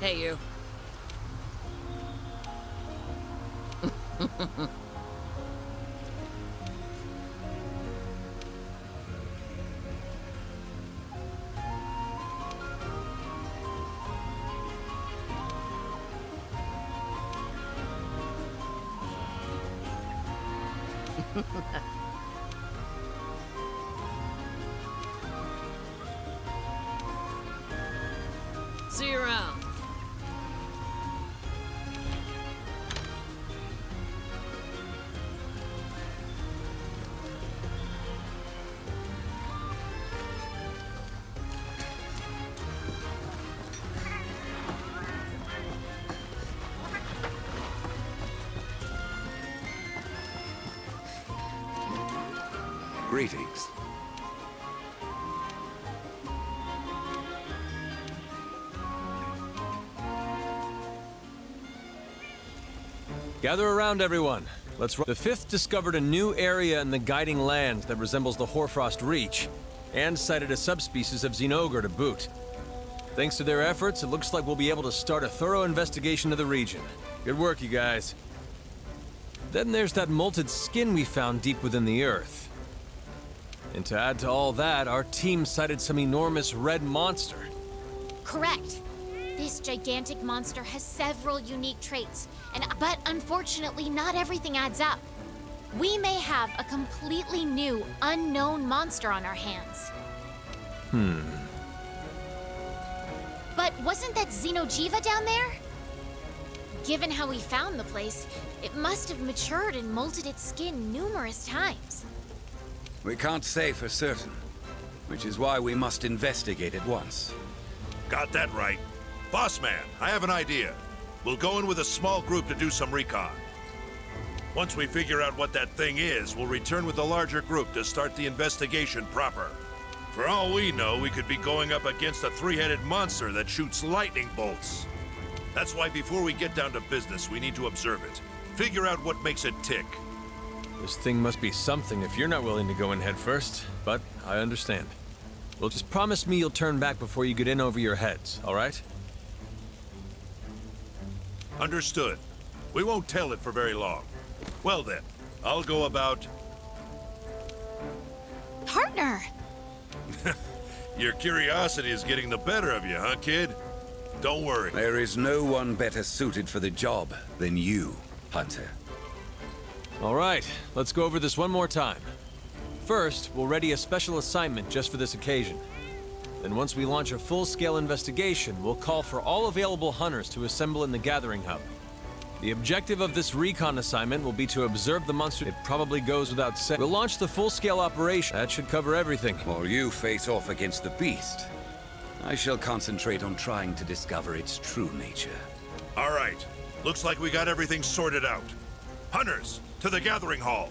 Hey, you. See you around. Greetings. Gather around, everyone. Let's The 5th discovered a new area in the guiding land that resembles the Hoarfrost Reach, and sighted a subspecies of Xenogre to boot. Thanks to their efforts, it looks like we'll be able to start a thorough investigation of the region. Good work, you guys. Then there's that molted skin we found deep within the earth. And to add to all that, our team sighted some enormous red monster. Correct. This gigantic monster has several unique traits, but unfortunately not everything adds up. We may have a completely new, unknown monster on our hands. But wasn't that Xenojiva down there? Given how we found the place, it must have matured and molted its skin numerous times. We can't say for certain, which is why we must investigate at once. Got that right. Boss man, I have an idea. We'll go in with a small group to do some recon. Once we figure out what that thing is, we'll return with a larger group to start the investigation proper. For all we know, we could be going up against a three-headed monster that shoots lightning bolts. That's why before we get down to business, we need to observe it. Figure out what makes it tick. This thing must be something if you're not willing to go in head first, but I understand. Well, just promise me you'll turn back before you get in over your heads, all right? Understood. We won't tell it for very long. Well then, I'll go about... Partner! Your curiosity is getting the better of you, huh, kid? Don't worry. There is no one better suited for the job than you, Hunter. All right, let's go over this one more time. First, we'll ready a special assignment just for this occasion. Then once we launch a full-scale investigation, we'll call for all available hunters to assemble in the gathering hub. The objective of this recon assignment will be to observe the monster. It probably goes without saying. We'll launch the full-scale operation. That should cover everything. While you face off against the beast, I shall concentrate on trying to discover its true nature. All right. Looks like we got everything sorted out. Hunters, to the gathering hall.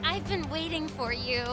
I've been waiting for you.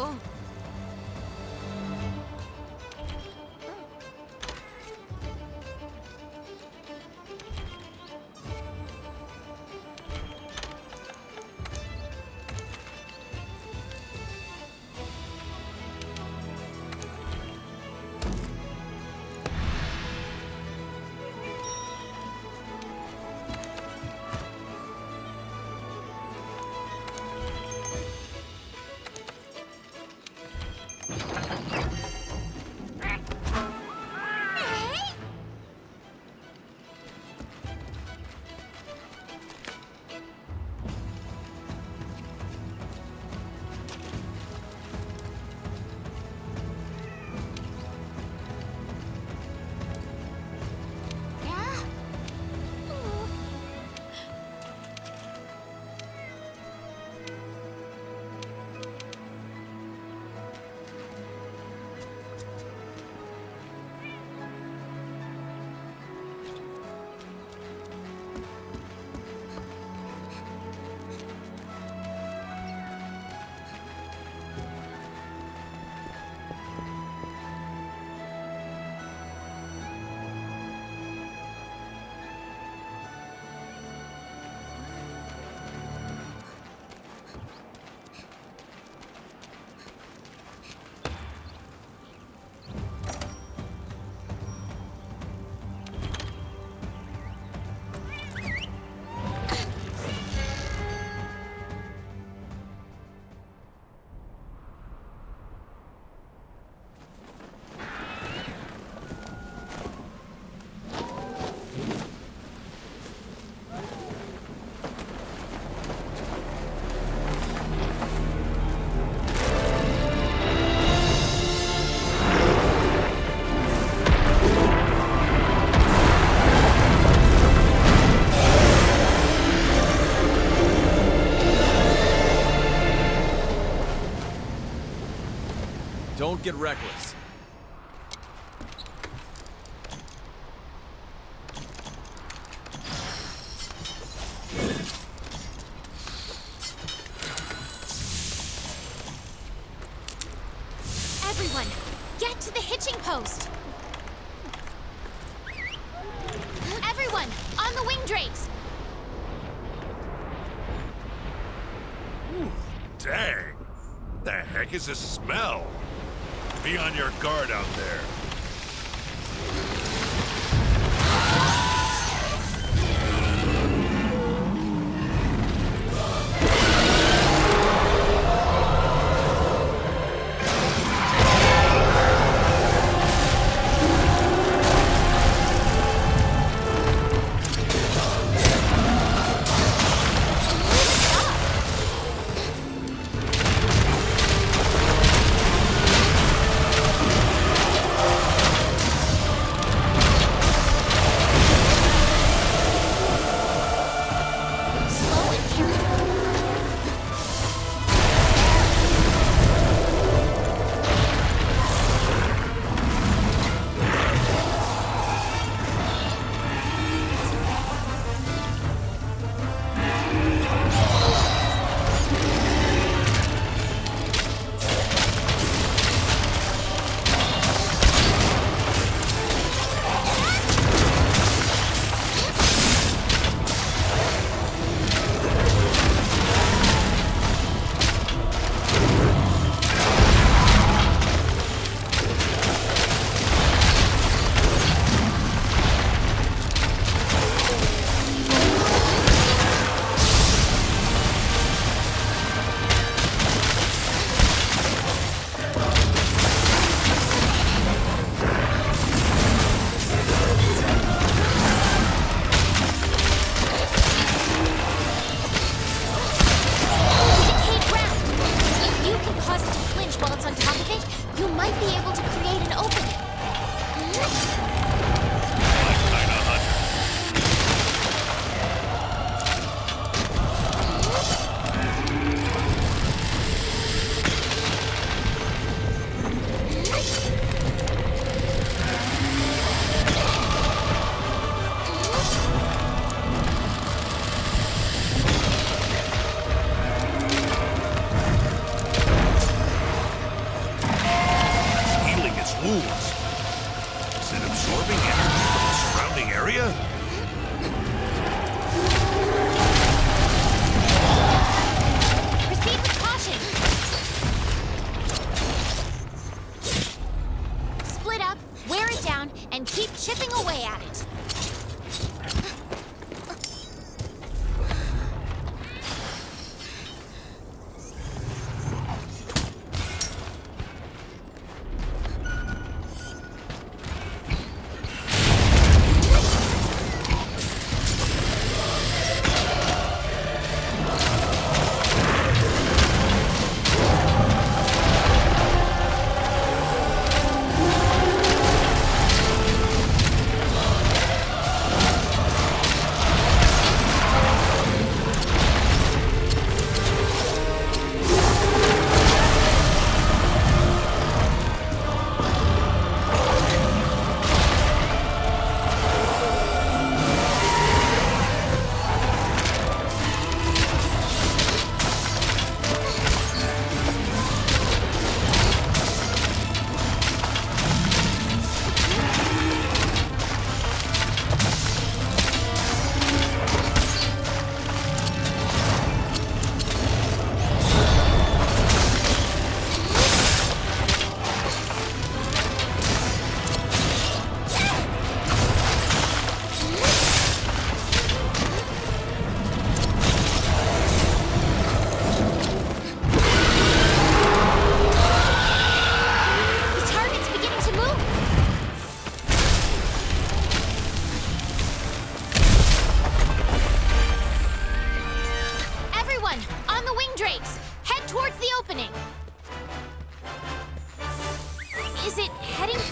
don't get reckless. Everyone, get to the hitching post! Everyone, on the wing drapes! Dang! The heck is this smell? Be on your guard out there. Slow and careful. Decayed ground. If you can cause it to flinch while it's on top of it, you might be able to create an opening. Kinda hunter. Healing its wounds. Is it absorbing energy from the surrounding area? Proceed with caution. Split up, wear it down, and keep chipping away at it.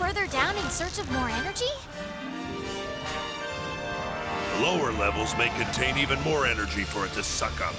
further down in search of more energy? Lower levels may contain even more energy for it to suck up.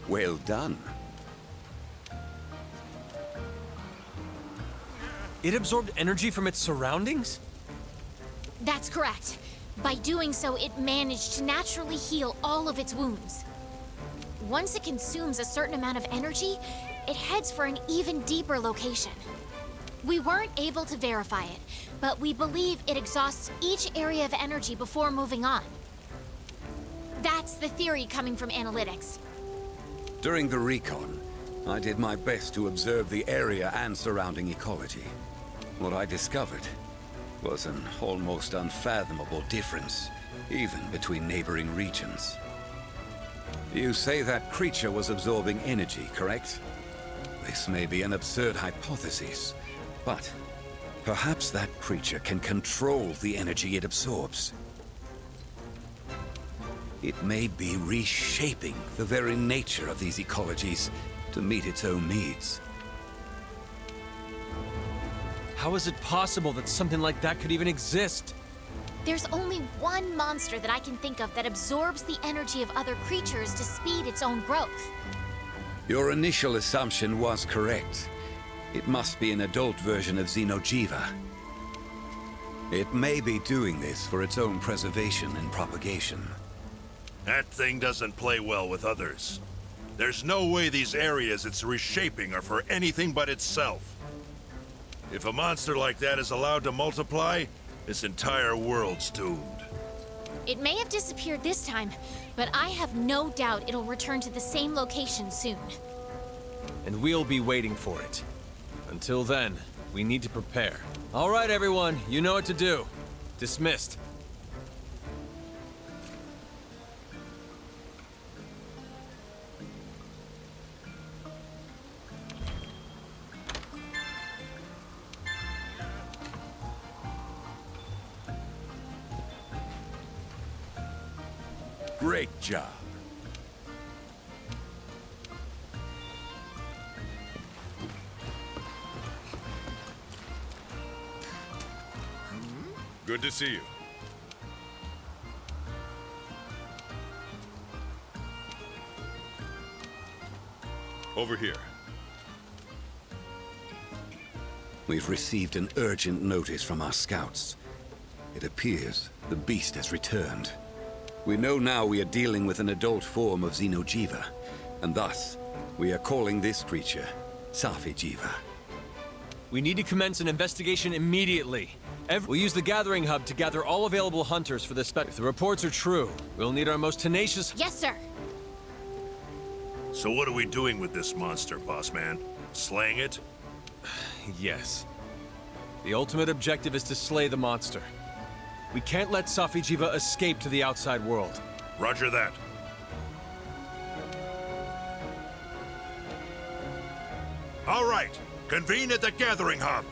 Well done. It absorbed energy from its surroundings? That's correct. By doing so, it managed to naturally heal all of its wounds. Once it consumes a certain amount of energy, it heads for an even deeper location. We weren't able to verify it, but we believe it exhausts each area of energy before moving on. That's the theory coming from analytics. During the recon, I did my best to observe the area and surrounding ecology. What I discovered was an almost unfathomable difference, even between neighboring regions. You say that creature was absorbing energy, correct? This may be an absurd hypothesis, but perhaps that creature can control the energy it absorbs. It may be reshaping the very nature of these ecologies to meet its own needs. How is it possible that something like that could even exist? There's only one monster that I can think of that absorbs the energy of other creatures to speed its own growth. Your initial assumption was correct. It must be an adult version of Xenojiva. It may be doing this for its own preservation and propagation. That thing doesn't play well with others. There's no way these areas it's reshaping are for anything but itself. If a monster like that is allowed to multiply, this entire world's doomed. It may have disappeared this time, but I have no doubt it'll return to the same location soon. And we'll be waiting for it. Until then, we need to prepare. All right, everyone, you know what to do. Dismissed. Great job. Good to see you. Over here. We've received an urgent notice from our scouts. It appears the beast has returned. We know now we are dealing with an adult form of Xenojiva, and thus, we are calling this creature Safijiva. We need to commence an investigation immediately. We'll use the gathering hub to gather all available hunters for this If the reports are true, we'll need our most tenacious... Yes, sir. So what are we doing with this monster, boss man? Slaying it? Yes. The ultimate objective is to slay the monster. We can't let Safijiva escape to the outside world. Roger that. All right. Convene at the gathering hub.